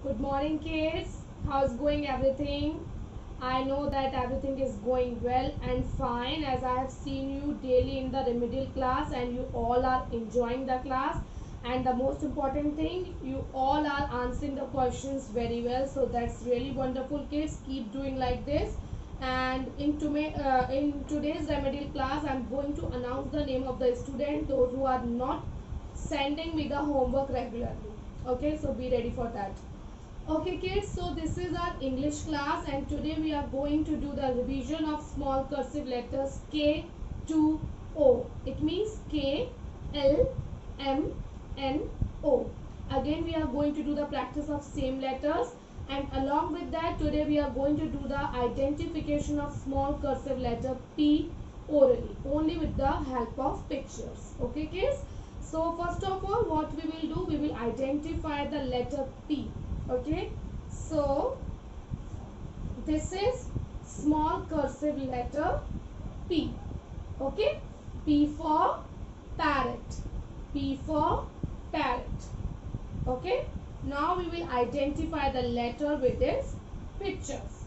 Good morning, kids. How's going everything? I know that everything is going well and fine as I have seen you daily in the remedial class and you all are enjoying the class. And the most important thing, you all are answering the questions very well. So that's really wonderful, kids. Keep doing like this. And in today's remedial class, I'm going to announce the name of the student, those who are not sending me the homework regularly. Okay, so be ready for that. Okay kids, so this is our English class and today we are going to do the revision of small cursive letters K to O. It means K, L, M, N, O. Again we are going to do the practice of same letters and along with that today we are going to do the identification of small cursive letter P orally, only with the help of pictures. Okay kids? So first of all what we will do, we will identify the letter P. Okay, so this is small cursive letter P. Okay, P for parrot, P for parrot. Okay, now we will identify the letter with its pictures.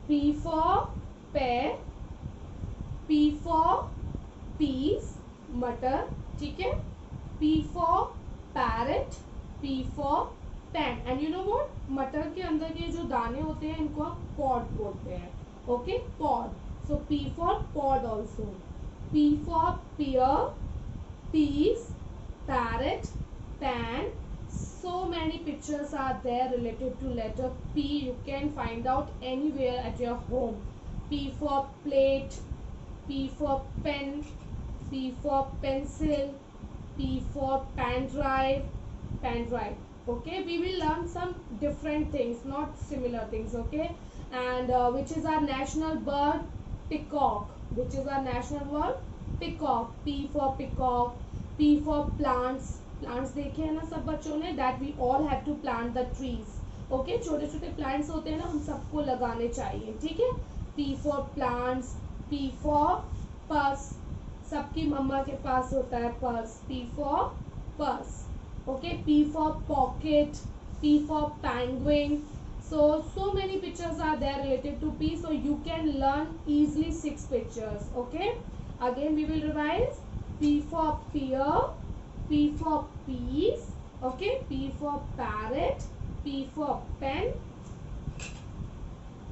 P for pear, P for peas, मटर, ठीक है. P for parrot, P for pen. And you know what? मटर के अंदर के जो दाने होते हैं इनको आप pod बोलते हैं. Okay, pod. So P for pod also. P for pear, peas, parrot, pan. So many pictures are there related to letter P. You can find out anywhere at your home. P for plate, P for pen, P for pencil, P for pen drive. Okay, we will learn some different things, not similar things. Okay, and which is our national bird? Peacock. Which is our national word? Peacock. P for peacock. P for plants. Plants देखे हैं ना सब बच्चों ने? That we all have to plant the trees. Okay, छोटे छोटे plants होते हैं ना, हम सबको लगाने चाहिए. ठीक है? P for plants. P for purse. सबकी मम्मा के पास होता है purse. P for purse. Okay, P for pocket, P for penguin. So many pictures are there related to P, so you can learn easily 6 pictures. Okay, again we will revise. P for pear, P for peas. Okay, P for parrot, P for pen,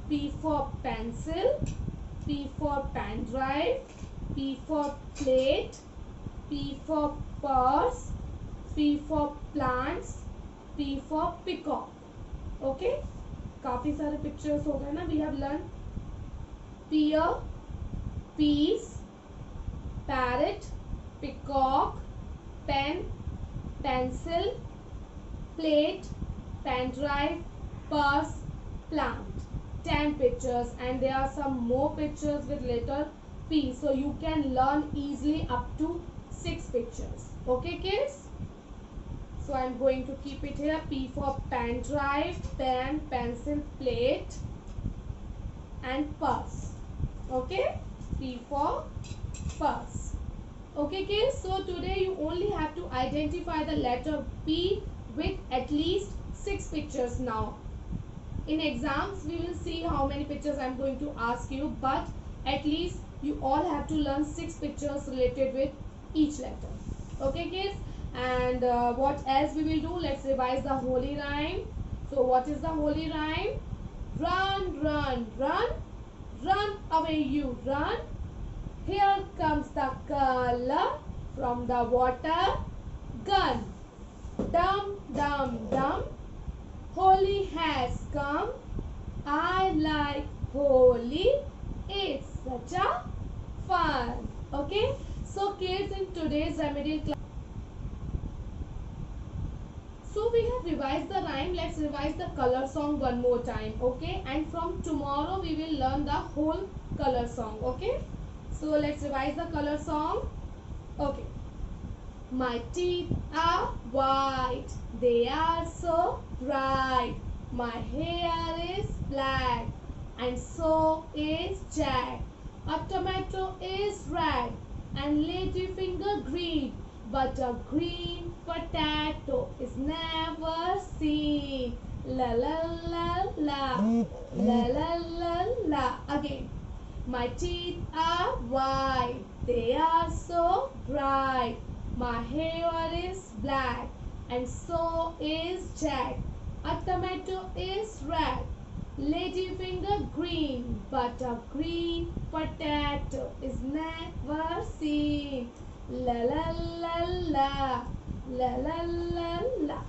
P for pencil, P for pen drive, P for plate, P for purse, P for plants, P for peacock. Okay, काफी सारे pictures हो गए ना. We have learned pear, peas, parrot, peacock, pen, pencil, plate, pen drive, purse, plant. 10 pictures and there are some more pictures with letter P, so you can learn easily up to 6 pictures. Okay kids? So I am going to keep it here. P for pen drive, pen, pencil, plate and purse. Okay, P for purse. Okay kids, so today you only have to identify the letter P with at least 6 pictures. Now in exams we will see how many pictures I am going to ask you, but at least you all have to learn 6 pictures related with each letter. Okay kids? And what else we will do? Let's revise the holy rhyme. So what is the holy rhyme? Run, run, run, run away you run. Here comes the color from the water gun. Dum, dum, dum, Holi has come. I like Holi. It's such a fun. Okay, so kids, in today's remedial class, so we have revised the rhyme. Let's revise the color song one more time. Okay, and from tomorrow we will learn the whole color song. Okay, so let's revise the color song. Okay, my teeth are white, they are so bright. My hair is black and so is Jack. A tomato is red and ladyfinger green. But a green potato is never seen. La la la la. La la la la. Again. My teeth are white. They are so bright. My hair is black. And so is Jack. A tomato is red. Ladyfinger green, but a green potato is never seen. La la la la, la la la la.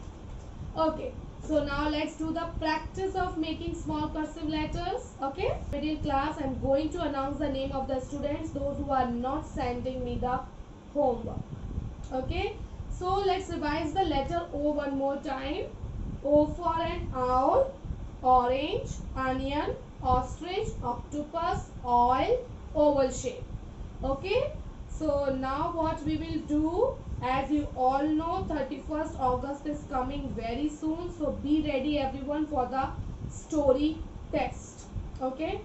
Okay, so now let's do the practice of making small cursive letters. Okay, middle class, I'm going to announce the name of the students, those who are not sending me the homework. Okay, so let's revise the letter O one more time. O for an owl, orange, onion, ostrich, octopus, oil, oval shape. Okay, so now what we will do, as you all know, 31st August is coming very soon, so be ready everyone for the story test. Okay,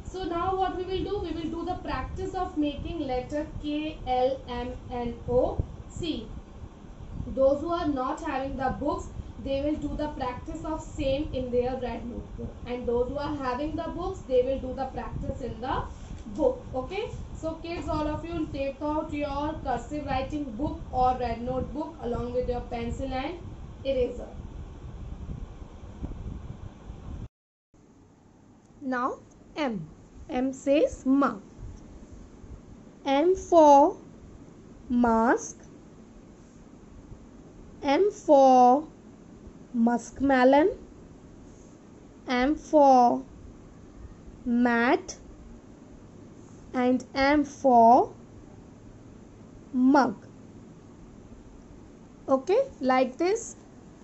so now what we will do, we will do the practice of making letter K, L, M, N, O. See, those who are not having the books, they will do the practice of same in their red notebook, and those who are having the books, they will do the practice in the book. Okay, so kids, all of you take out your cursive writing book or red notebook along with your pencil and eraser. Now M says ma. M for mask. M for muskmelon. M for mat. And M for mug. Okay, like this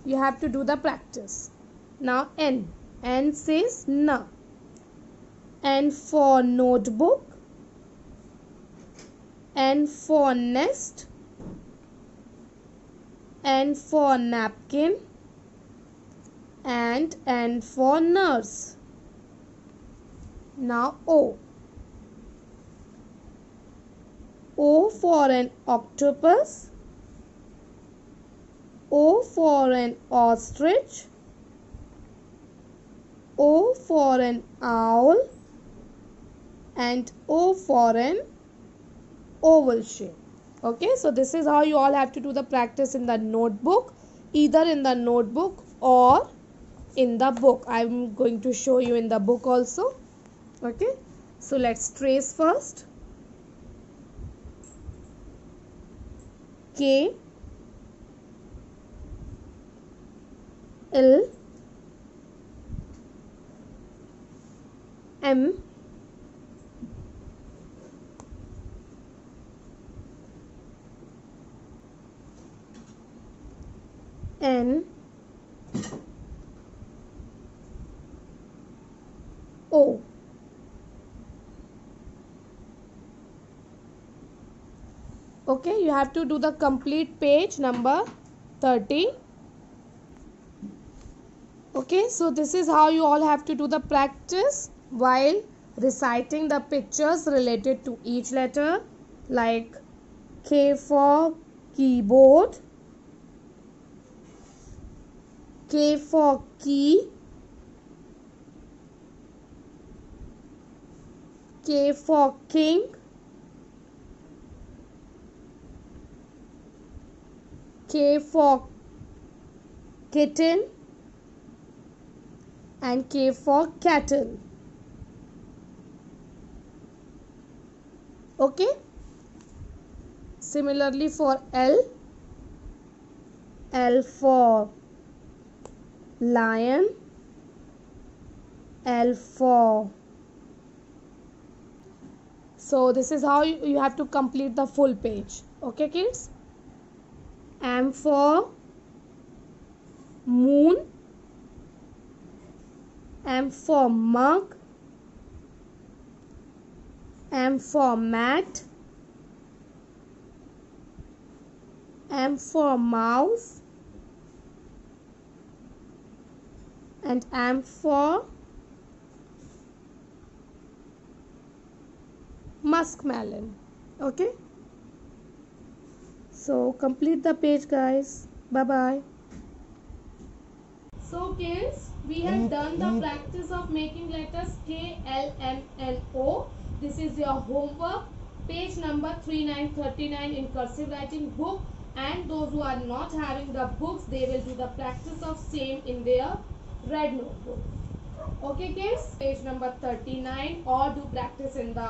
you have to do the practice. Now N says na. N for notebook. N for nest. N for napkin. And N for nurse. Now O. O for an octopus. O for an ostrich. O for an owl. And O for an oval shape. Okay, so this is how you all have to do the practice in the notebook, either in the notebook or in the book. I am going to show you in the book also. Okay, so let's trace first. K, L, M, N, O. Okay, you have to do the complete page number 30. Okay, so this is how you all have to do the practice while reciting the pictures related to each letter, like K for keyboard, K for key, K for king, K for kitten, and K for cattle. Okay, similarly for L, L for lion, L for. So this is how you have to complete the full page. Okay kids, M for moon, M for mug, M for mat, M for mouse, and M for muskmelon. Okay, so complete the page guys. Bye bye. So kids, we have done the practice of making letters K, L, M and O. This is your homework. Page number 3939 in cursive writing book, and those who are not having the books, they will do the practice of same in their red notebook. Okay kids, page number 39, or do practice in the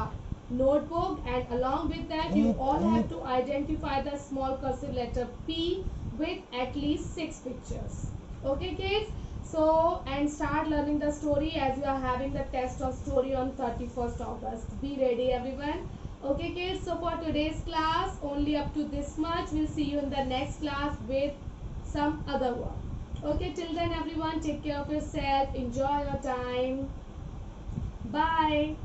notebook, and along with that you all have to identify the small cursive letter P with at least 6 pictures. Okay kids, so and start learning the story as you are having the test of story on 31st August. Be ready everyone. Okay kids, so for today's class only up to this much. We'll see you in the next class with some other work. Okay, till then everyone, take care of yourself, enjoy your time. Bye.